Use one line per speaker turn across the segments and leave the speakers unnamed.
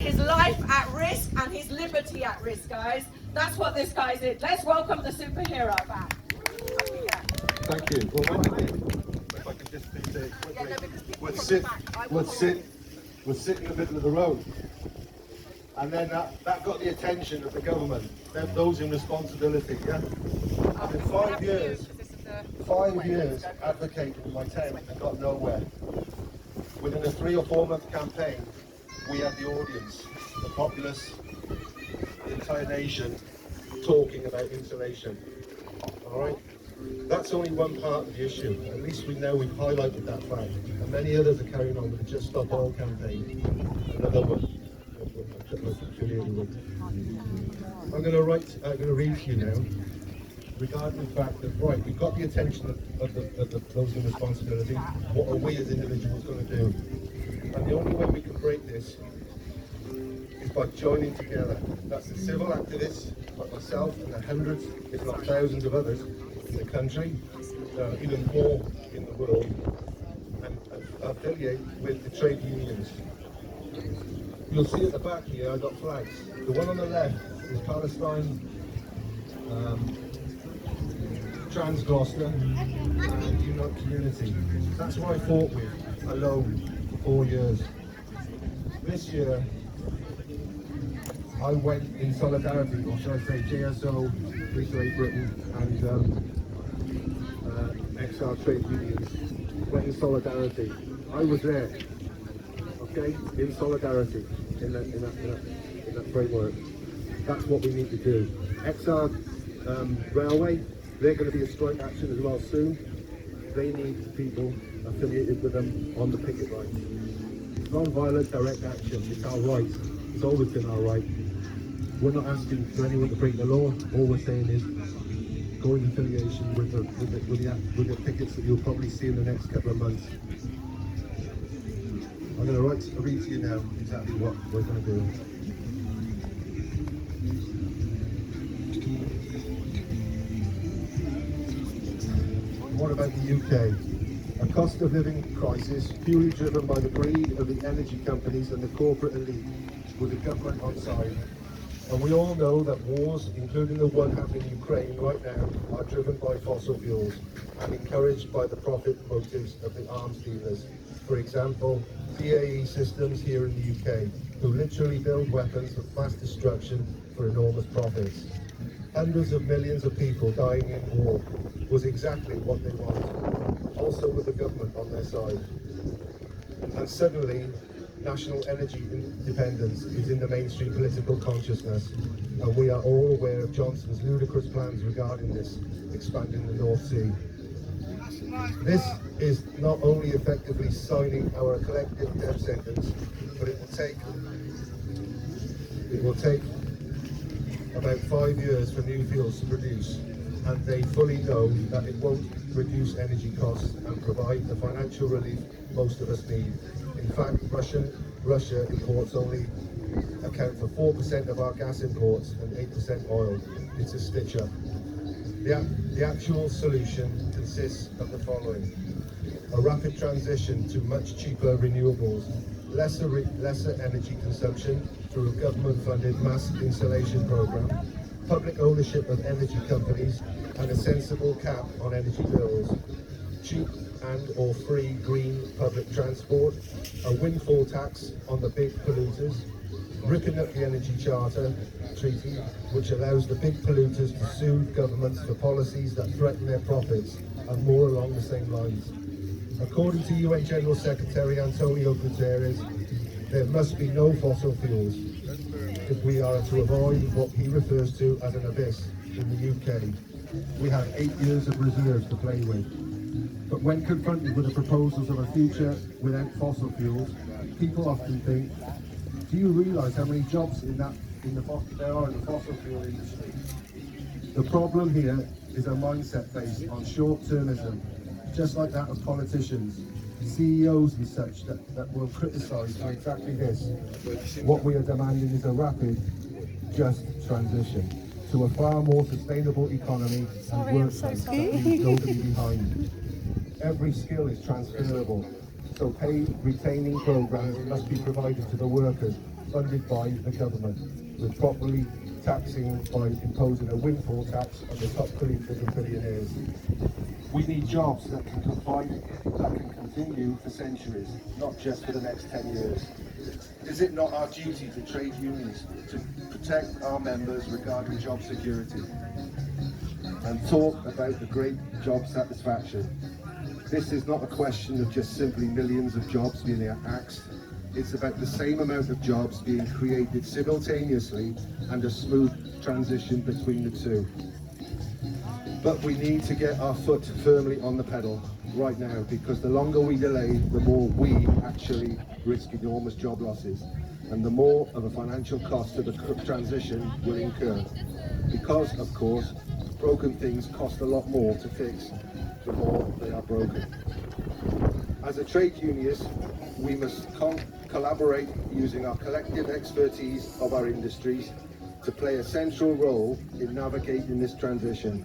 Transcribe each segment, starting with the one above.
his life at risk and his liberty at risk, guys. That's what this guy did. Let's welcome the superhero back.
Thank you. Well, what I did, if I could just do this quickly, was sit in the middle of the road. And then that got the attention of the government, those in responsibility, yeah? And in 5 years advocating in my town and got nowhere. Within a 3 or 4 month campaign, we had the audience, the populace, the entire nation talking about insulation. All right? That's only one part of the issue. At least we know we've highlighted that fact. And many others are carrying on with the Just Stop Oil campaign. Another one. I'm going to read to you now regarding the fact that, right, we've got the attention of those in responsibility. What are we as individuals going to do? And the only way we can break this is by joining together. That's the civil activists like myself and the hundreds, if not thousands of others in the country, even more in the world, and affiliate with the trade unions. You'll see at the back here I've got flags. The one on the left is Palestine, Trans Gloucester and Unite Community. That's what I fought with alone for 4 years. This year I went in solidarity, or should I say JSO, Free Trade Britain and XR trade unions went in solidarity. I was there, okay, in solidarity in that framework. That's what we need to do. XR Railway, they're going to be a strike action as well soon. They need people affiliated with them on the picket lines. Non-violent direct action, it's our right. It's always been our right. We're not asking for anyone to break the law. All we're saying is go in affiliation with the pickets that you'll probably see in the next couple of months. I'm going to read to you now exactly what we're going to do. What about the UK? A cost of living crisis purely driven by the greed of the energy companies and the corporate elite, with the government on side. And we all know that wars, including the one happening in Ukraine right now, are driven by fossil fuels and encouraged by the profit motives of the arms dealers. For example, BAE Systems here in the UK, who literally build weapons of mass destruction for enormous profits. Hundreds of millions of people dying in war was exactly what they want, also with the government on their side. And suddenly, national energy independence is in the mainstream political consciousness, and we are all aware of Johnson's ludicrous plans regarding this, expanding the North Sea. This is not only effectively signing our collective death sentence, but it will take about 5 years for new fuels to produce, and they fully know that it won't reduce energy costs and provide the financial relief most of us need. In fact, Russia imports only account for 4% of our gas imports and 8% oil. It's a stitch-up. The actual solution consists of the following: a rapid transition to much cheaper renewables, lesser energy consumption through a government-funded mass insulation program, public ownership of energy companies, and a sensible cap on energy bills, cheap and or free green public transport, a windfall tax on the big polluters, ripping up the Energy Charter Treaty, which allows the big polluters to sue governments for policies that threaten their profits, and more along the same lines. According to UN General Secretary Antonio Guterres, there must be no fossil fuels if we are to avoid what he refers to as an abyss in the UK. We have 8 years of reserves to play with. But when confronted with the proposals of a future without fossil fuels, people often think, do you realise how many jobs there are in the fossil fuel industry? The problem here is a mindset based on short-termism, just like that of politicians, CEOs and such that will criticise for exactly this. What we are demanding is a rapid, just transition to a far more sustainable economy and workplace that leaves nobody behind. Every skill is transferable, so paid retaining programs must be provided to the workers funded by the government, with properly taxing by imposing a windfall tax on the top collectors and billionaires. We need jobs that can continue for centuries, not just for the next 10 years. Is it not our duty to trade unions to protect our members regarding job security and talk about the great job satisfaction? This is not a question of just simply millions of jobs being axed. It's about the same amount of jobs being created simultaneously and a smooth transition between the two. But we need to get our foot firmly on the pedal right now, because the longer we delay, the more we actually risk enormous job losses, and the more of a financial cost to the transition will incur. Because, of course, broken things cost a lot more to fix the more they are broken. As a trade unionist, we must collaborate using our collective expertise of our industries to play a central role in navigating this transition,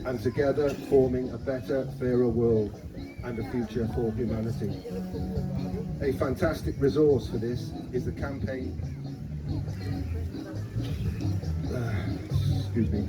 and together forming a better, fairer world and a future for humanity. A fantastic resource for this is the campaign, excuse me,